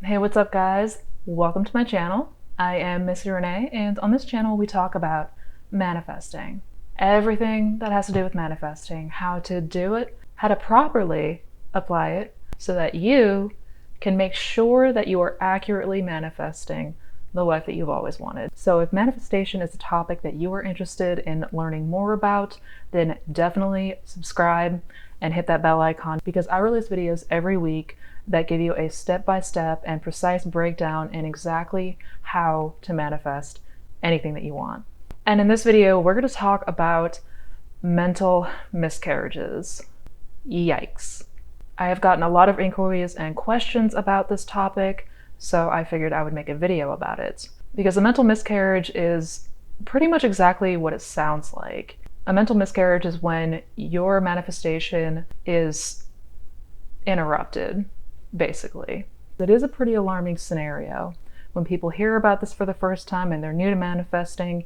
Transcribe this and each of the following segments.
Hey, what's up guys? Welcome to my channel. I am Missy Renee, and on this channel we talk about manifesting. Everything that has to do with manifesting, how to do it, how to properly apply it so that you can make sure that you are accurately manifesting the life that you've always wanted. So if manifestation is a topic that you are interested in learning more about, then definitely subscribe and hit that bell icon, because I release videos every week that give you a step-by-step and precise breakdown in exactly how to manifest anything that you want. And in this video, we're going to talk about mental miscarriages. Yikes. I have gotten a lot of inquiries and questions about this topic, so I figured I would make a video about it. Because a mental miscarriage is pretty much exactly what it sounds like. A mental miscarriage is when your manifestation is interrupted, basically. It is a pretty alarming scenario. When people hear about this for the first time and they're new to manifesting,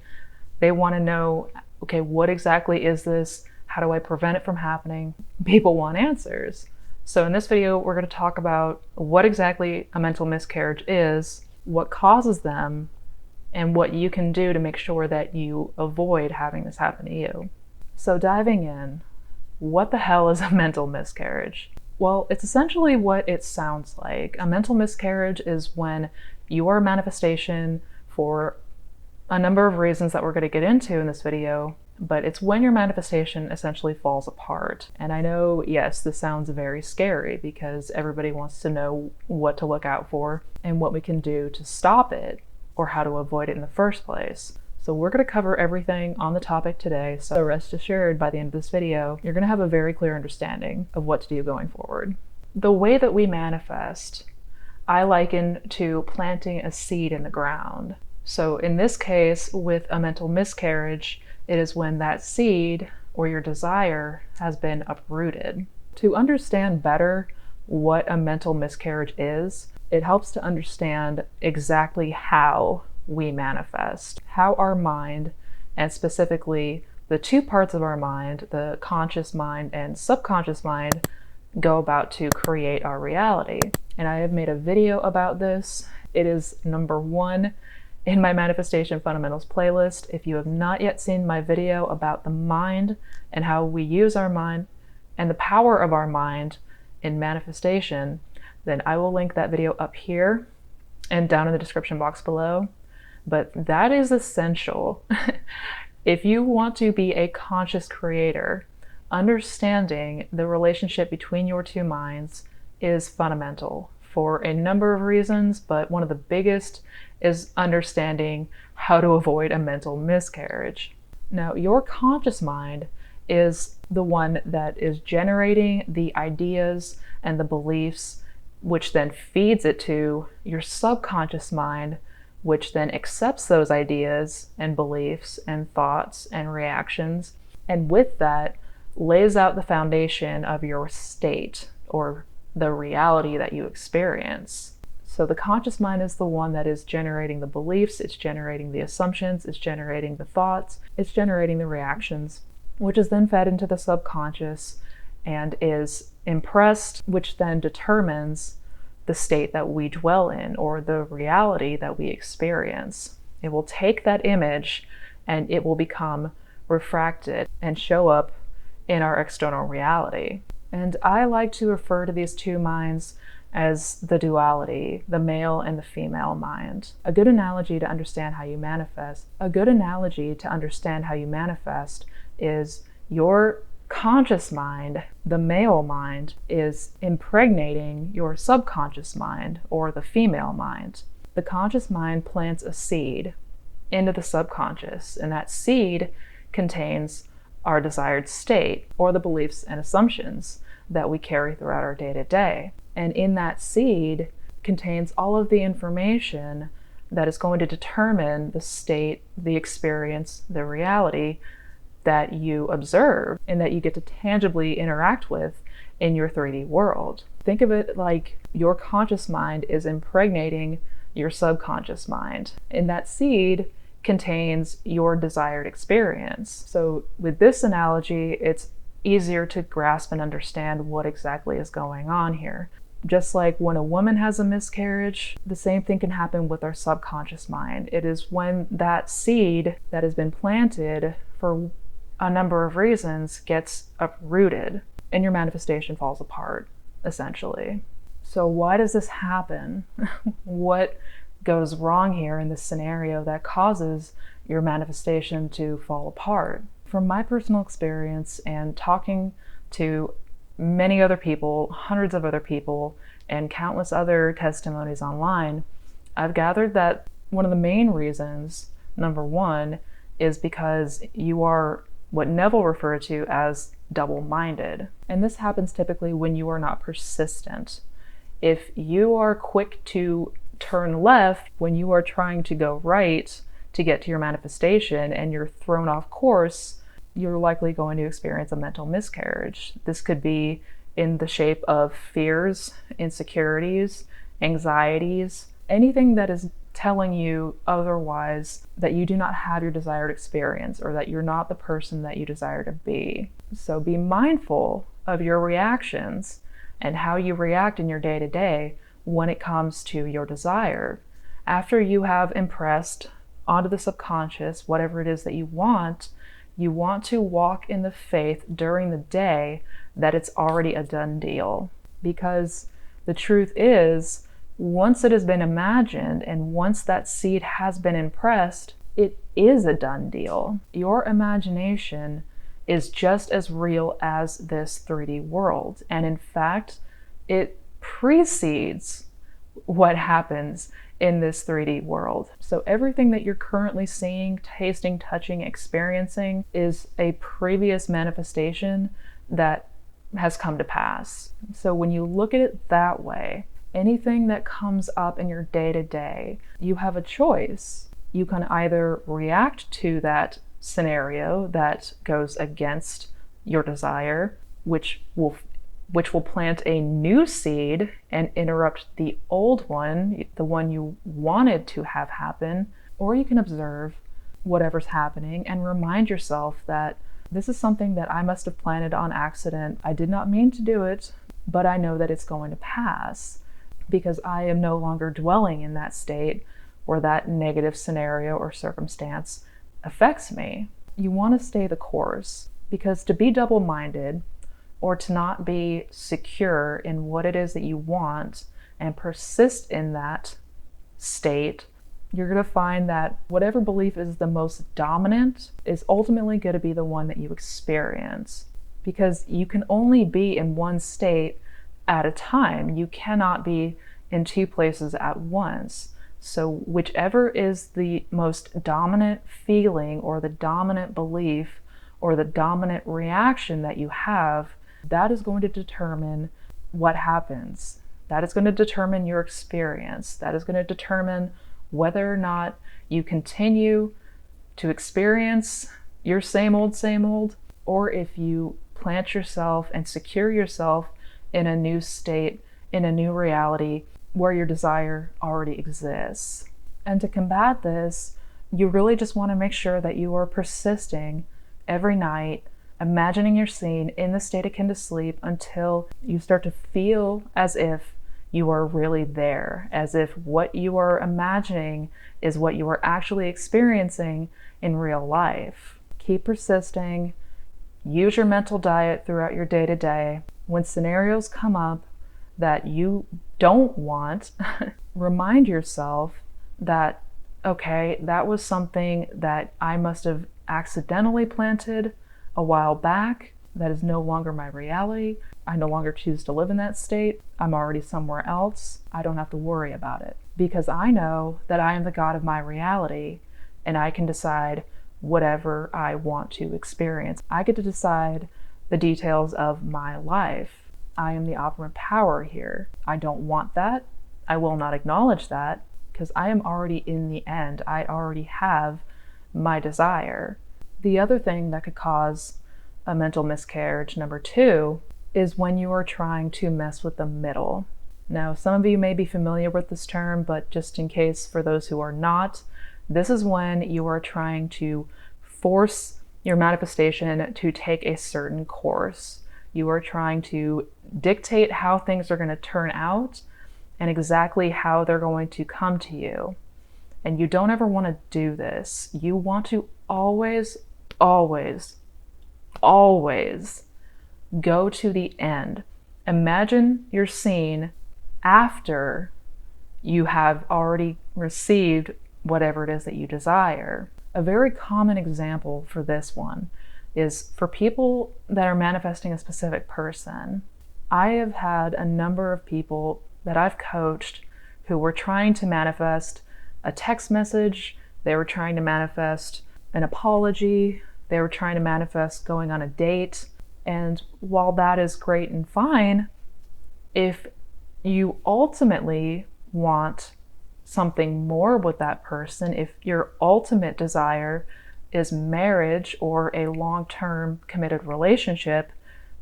they want to know, okay, what exactly is this? How do I prevent it from happening? People want answers. So in this video, we're going to talk about what exactly a mental miscarriage is, what causes them, and what you can do to make sure that you avoid having this happen to you. So diving in, what the hell is a mental miscarriage? Well, it's essentially what it sounds like. A mental miscarriage is when your manifestation, for a number of reasons that we're going to get into in this video, but it's when your manifestation essentially falls apart. And I know, yes, this sounds very scary because everybody wants to know what to look out for and what we can do to stop it or how to avoid it in the first place. So we're going to cover everything on the topic today, so rest assured by the end of this video, you're going to have a very clear understanding of what to do going forward. The way that we manifest, I liken to planting a seed in the ground. So in this case, with a mental miscarriage, it is when that seed or your desire has been uprooted. To understand better what a mental miscarriage is, it helps to understand exactly how we manifest, how our mind, and specifically the two parts of our mind, the conscious mind and subconscious mind, go about to create our reality. And I have made a video about this. It is number 1 in my Manifestation Fundamentals playlist. If you have not yet seen my video about the mind and how we use our mind and the power of our mind in manifestation, then I will link that video up here and down in the description box below. But that is essential. If you want to be a conscious creator, understanding the relationship between your two minds is fundamental for a number of reasons, but one of the biggest is understanding how to avoid a mental miscarriage. Now, your conscious mind is the one that is generating the ideas and the beliefs, which then feeds it to your subconscious mind, which then accepts those ideas and beliefs and thoughts and reactions, and with that lays out the foundation of your state or the reality that you experience. So the conscious mind is the one that is generating the beliefs, it's generating the assumptions, it's generating the thoughts, it's generating the reactions, which is then fed into the subconscious and is impressed, which then determines the state that we dwell in or the reality that we experience. It will take that image and it will become refracted and show up in our external reality. And I like to refer to these two minds as the duality, the male and the female mind. A good analogy to understand how you manifest is your conscious mind, the male mind, is impregnating your subconscious mind or the female mind. The conscious mind plants a seed into the subconscious, and that seed contains our desired state or the beliefs and assumptions that we carry throughout our day-to-day. And in that seed contains all of the information that is going to determine the state, the experience, the reality that you observe and that you get to tangibly interact with in your 3D world. Think of it like your conscious mind is impregnating your subconscious mind, and that seed contains your desired experience. So with this analogy, it's easier to grasp and understand what exactly is going on here. Just like when a woman has a miscarriage, the same thing can happen with our subconscious mind. It is when that seed that has been planted for a number of reasons gets uprooted and your manifestation falls apart, essentially. So why does this happen? What goes wrong here in this scenario that causes your manifestation to fall apart? From my personal experience and talking to many other people, hundreds of other people, and countless other testimonies online, I've gathered that one of the main reasons, number one, is because you are what Neville referred to as double-minded. And this happens typically when you are not persistent. If you are quick to turn left when you are trying to go right to get to your manifestation and you're thrown off course, you're likely going to experience a mental miscarriage. This could be in the shape of fears, insecurities, anxieties, anything that is telling you otherwise, that you do not have your desired experience or that you're not the person that you desire to be. So be mindful of your reactions and how you react in your day-to-day when it comes to your desire. After you have impressed onto the subconscious whatever it is that you want to walk in the faith during the day that it's already a done deal. Because the truth is, once it has been imagined and once that seed has been impressed, it is a done deal. Your imagination is just as real as this 3D world. And in fact, it precedes what happens in this 3D world. So everything that you're currently seeing, tasting, touching, experiencing is a previous manifestation that has come to pass. So when you look at it that way, anything that comes up in your day-to-day, you have a choice. You can either react to that scenario that goes against your desire, which will plant a new seed and interrupt the old one, the one you wanted to have happen, or you can observe whatever's happening and remind yourself that this is something that I must have planted on accident. I did not mean to do it, but I know that it's going to pass because I am no longer dwelling in that state where that negative scenario or circumstance affects me. You want to stay the course, because to be double-minded or to not be secure in what it is that you want and persist in that state, you're going to find that whatever belief is the most dominant is ultimately going to be the one that you experience, because you can only be in one state at a time. You cannot be in two places at once. So whichever is the most dominant feeling or the dominant belief or the dominant reaction that you have, that is going to determine what happens. That is going to determine your experience. That is going to determine whether or not you continue to experience your same old, or if you plant yourself and secure yourself in a new state, in a new reality where your desire already exists. And to combat this, you really just want to make sure that you are persisting every night, imagining your scene in the state akin to sleep until you start to feel as if you are really there, as if what you are imagining is what you are actually experiencing in real life. Keep persisting. Use your mental diet throughout your day-to-day. When scenarios come up that you don't want, remind yourself that, okay, that was something that I must have accidentally planted a while back. That is no longer my reality. I no longer choose to live in that state. I'm already somewhere else. I don't have to worry about it, because I know that I am the God of my reality and I can decide whatever I want to experience. I get to decide the details of my life. I am the operant power here. I don't want that. I will not acknowledge that, because I am already in the end. I already have my desire. The other thing that could cause a mental miscarriage, number two, is when you are trying to mess with the middle. Now, some of you may be familiar with this term, but just in case for those who are not, this is when you are trying to force your manifestation to take a certain course. You are trying to dictate how things are going to turn out and exactly how they're going to come to you. And you don't ever want to do this. You want to always, always, always go to the end. Imagine your scene after you have already received whatever it is that you desire. A very common example for this one is for people that are manifesting a specific person. I have had a number of people that I've coached who were trying to manifest a text message, they were trying to manifest an apology, they were trying to manifest going on a date. And while that is great and fine, if you ultimately want something more with that person, if your ultimate desire is marriage or a long-term committed relationship,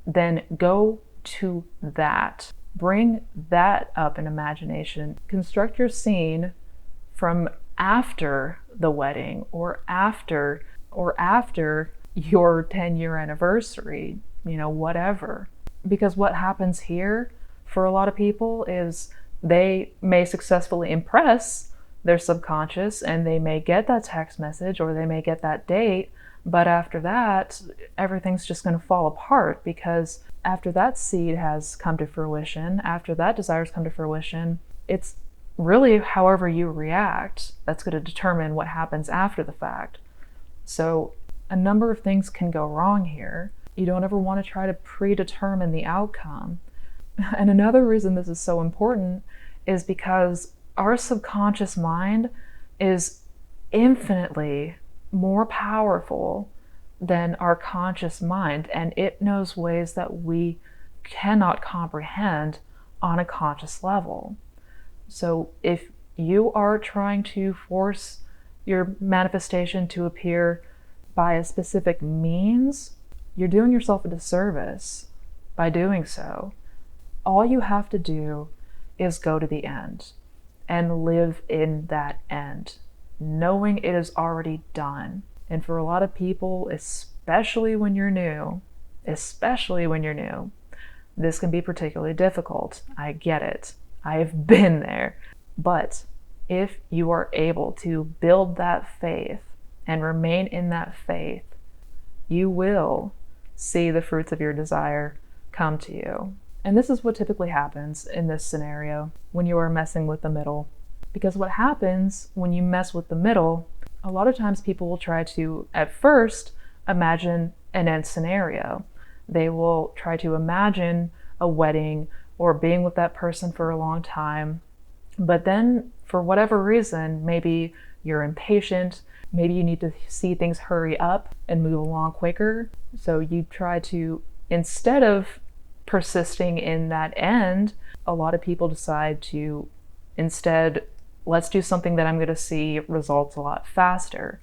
then go to that. Bring that up in imagination. Construct your scene from after the wedding or after your 10-year anniversary, whatever. Because what happens here for a lot of people is they may successfully impress their subconscious and they may get that text message or they may get that date, but after that, everything's just going to fall apart, because after that seed has come to fruition, after that desire has come to fruition, it's really however you react that's going to determine what happens after the fact. So a number of things can go wrong here. You don't ever want to try to predetermine the outcome. And another reason this is so important is because our subconscious mind is infinitely more powerful than our conscious mind, and it knows ways that we cannot comprehend on a conscious level. So if you are trying to force your manifestation to appear by a specific means, you're doing yourself a disservice by doing so. All you have to do is go to the end and live in that end, knowing it is already done. And for a lot of people, especially when you're new, this can be particularly difficult. I get it. I've been there. But if you are able to build that faith and remain in that faith, you will see the fruits of your desire come to you. And this is what typically happens in this scenario when you are messing with the middle. Because what happens when you mess with the middle, a lot of times people will try to, at first, imagine an end scenario. They will try to imagine a wedding or being with that person for a long time. But then, for whatever reason, maybe you're impatient, maybe you need to see things hurry up and move along quicker. So you try to, instead of persisting in that end, a lot of people decide to instead, let's do something that I'm going to see results a lot faster.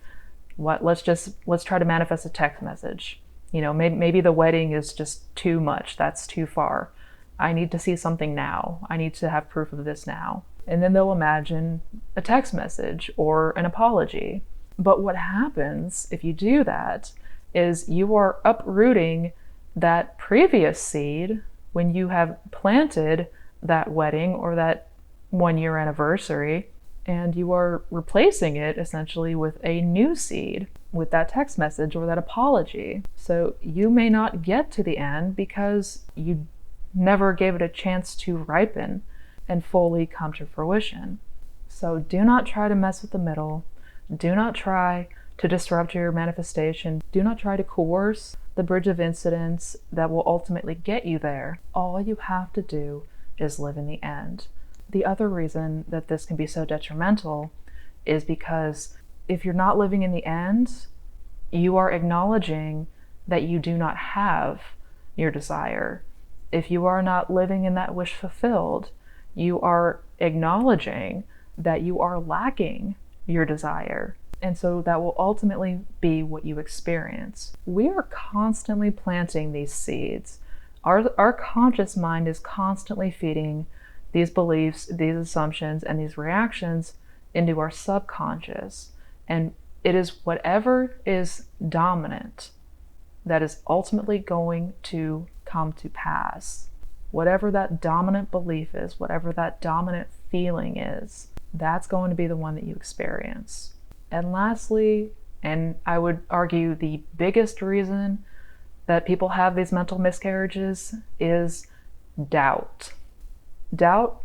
Let's try to manifest a text message. Maybe the wedding is just too much. That's too far. I need to see something now. I need to have proof of this now. And then they'll imagine a text message or an apology. But what happens if you do that is you are uprooting that previous seed when you have planted that wedding or that 1-year anniversary, and you are replacing it essentially with a new seed, with that text message or that apology. So you may not get to the end because you never gave it a chance to ripen and fully come to fruition. So do not try to mess with the middle. Do not try to disrupt your manifestation. Do not try to coerce the bridge of incidents that will ultimately get you there. All you have to do is live in the end. The other reason that this can be so detrimental is because if you're not living in the end, you are acknowledging that you do not have your desire. If you are not living in that wish fulfilled, you are acknowledging that you are lacking your desire. And so that will ultimately be what you experience. We are constantly planting these seeds. Our conscious mind is constantly feeding these beliefs, these assumptions, and these reactions into our subconscious. And it is whatever is dominant that is ultimately going to come to pass. Whatever that dominant belief is, whatever that dominant feeling is, that's going to be the one that you experience. And lastly, and I would argue the biggest reason that people have these mental miscarriages is doubt. Doubt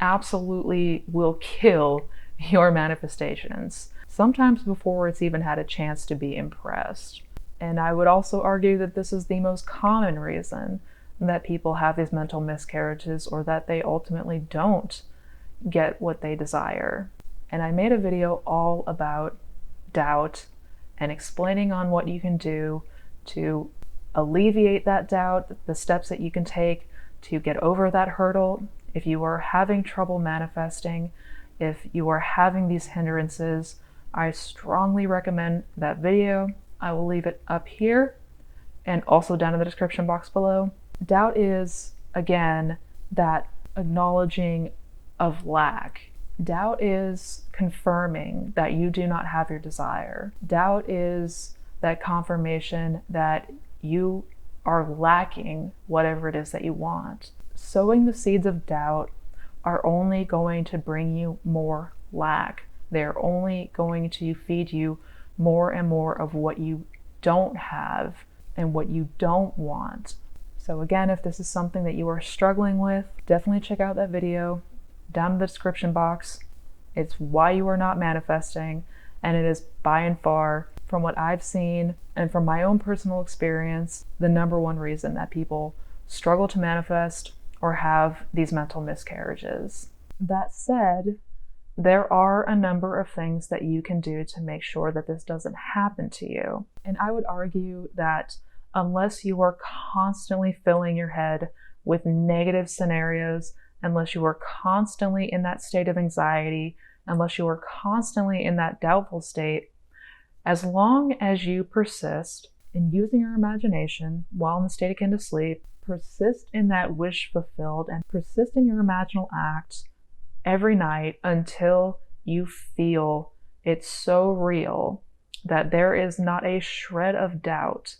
absolutely will kill your manifestations, sometimes before it's even had a chance to be impressed. And I would also argue that this is the most common reason that people have these mental miscarriages, or that they ultimately don't get what they desire. And I made a video all about doubt and explaining on what you can do to alleviate that doubt, the steps that you can take to get over that hurdle. If you are having trouble manifesting, if you are having these hindrances, I strongly recommend that video. I will leave it up here and also down in the description box below. Doubt is, again, that acknowledging of lack. Doubt is confirming that you do not have your desire. Doubt is that confirmation that you are lacking whatever it is that you want. Sowing the seeds of doubt are only going to bring you more lack. They're only going to feed you more and more of what you don't have and what you don't want. So again, if this is something that you are struggling with, definitely check out that video down in the description box. It's why you are not manifesting, and it is by and far, from what I've seen and from my own personal experience, the number one reason that people struggle to manifest or have these mental miscarriages. That said, there are a number of things that you can do to make sure that this doesn't happen to you. And I would argue that unless you are constantly filling your head with negative scenarios, unless you are constantly in that state of anxiety, unless you are constantly in that doubtful state, as long as you persist in using your imagination while in the state akin to sleep, persist in that wish fulfilled, and persist in your imaginal act every night until you feel it's so real that there is not a shred of doubt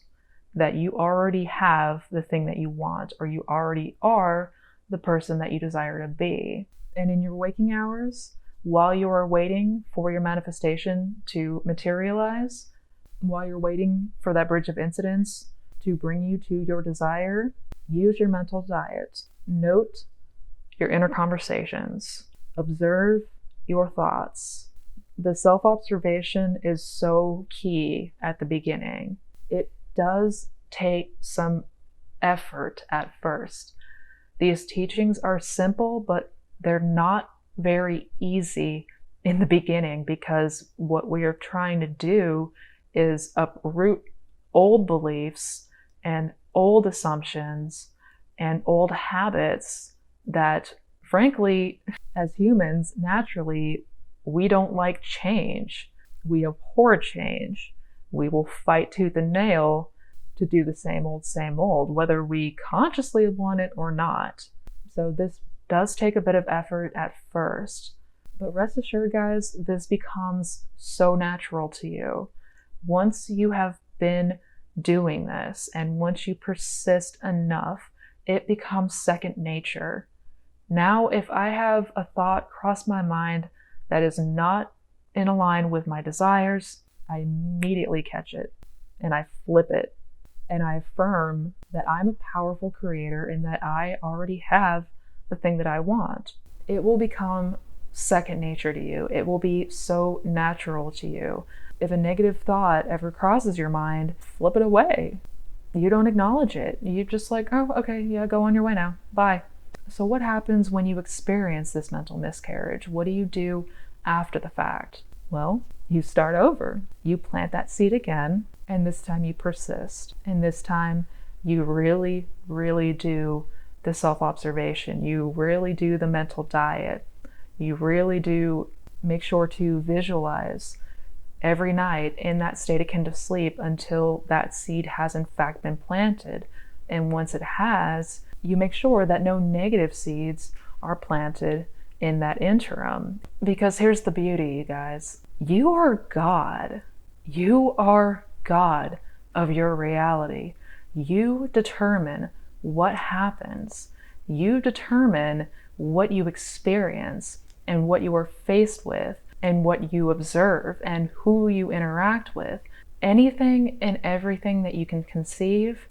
that you already have the thing that you want, or you already are the person that you desire to be. And in your waking hours, while you are waiting for your manifestation to materialize, while you're waiting for that bridge of incidents to bring you to your desire, use your mental diet. Note your inner conversations. Observe your thoughts. The self-observation is so key at the beginning. It does take some effort at first. These teachings are simple, but they're not very easy in the beginning, because what we are trying to do is uproot old beliefs and old assumptions and old habits that, frankly, as humans, naturally, we don't like change. We abhor change. We will fight tooth and nail to do the same old, whether we consciously want it or not. So this does take a bit of effort at first, but rest assured, guys, this becomes so natural to you. Once you have been doing this, and once you persist enough, it becomes second nature. Now, if I have a thought cross my mind that is not in line with my desires, I immediately catch it and I flip it and I affirm that I'm a powerful creator and that I already have the thing that I want. It will become second nature to you. It will be so natural to you. If a negative thought ever crosses your mind, flip it away. You don't acknowledge it. You're just like, oh, okay, yeah, go on your way now. Bye. So what happens when you experience this mental miscarriage? What do you do after the fact? Well, you start over. You plant that seed again, and this time you persist. And this time you really, really do the self-observation. You really do the mental diet. You really do make sure to visualize every night in that state akin to sleep until that seed has in fact been planted. And once it has, you make sure that no negative seeds are planted in that interim. Because here's the beauty, you guys. You are God. You are God of your reality. You determine what happens. You determine what you experience and what you are faced with and what you observe and who you interact with. Anything and everything that you can conceive,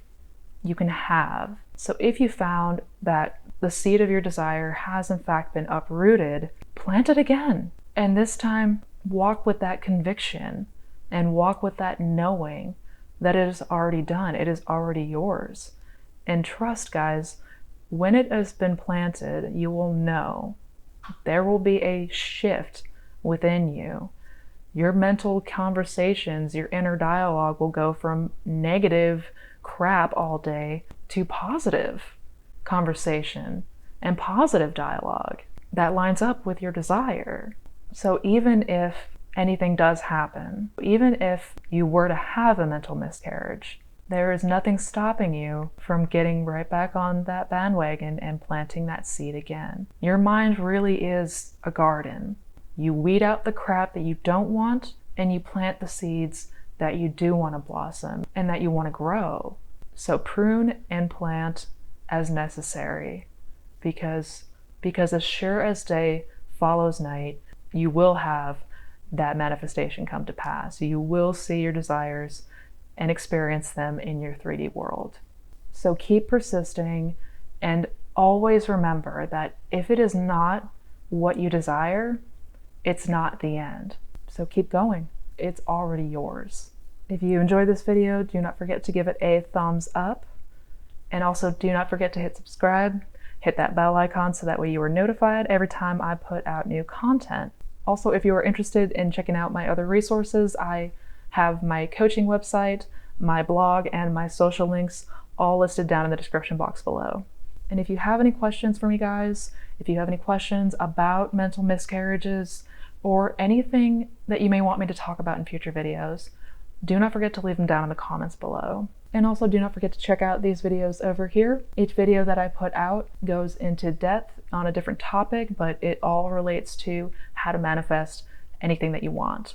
you can have. So if you found that the seed of your desire has in fact been uprooted, plant it again. And this time, walk with that conviction and walk with that knowing that it is already done. It is already yours. And trust, guys, when it has been planted, you will know. There will be a shift within you. Your mental conversations, your inner dialogue will go from negative crap all day to positive conversation and positive dialogue that lines up with your desire. So even if anything does happen, even if you were to have a mental miscarriage, there is nothing stopping you from getting right back on that bandwagon and planting that seed again. Your mind really is a garden. You weed out the crap that you don't want, and you plant the seeds that you do want to blossom and that you want to grow. So prune and plant as necessary, because as sure as day follows night, you will have that manifestation come to pass. You will see your desires and experience them in your 3D world. So keep persisting, and always remember that if it is not what you desire, it's not the end. So keep going. It's already yours. If you enjoyed this video, do not forget to give it a thumbs up. And also do not forget to hit subscribe, hit that bell icon so that way you are notified every time I put out new content. Also, if you are interested in checking out my other resources, I have my coaching website, my blog, and my social links all listed down in the description box below. And if you have any questions for me, guys, if you have any questions about mental miscarriages or anything that you may want me to talk about in future videos, do not forget to leave them down in the comments below. And also do not forget to check out these videos over here. Each video that I put out goes into depth on a different topic, but it all relates to how to manifest anything that you want.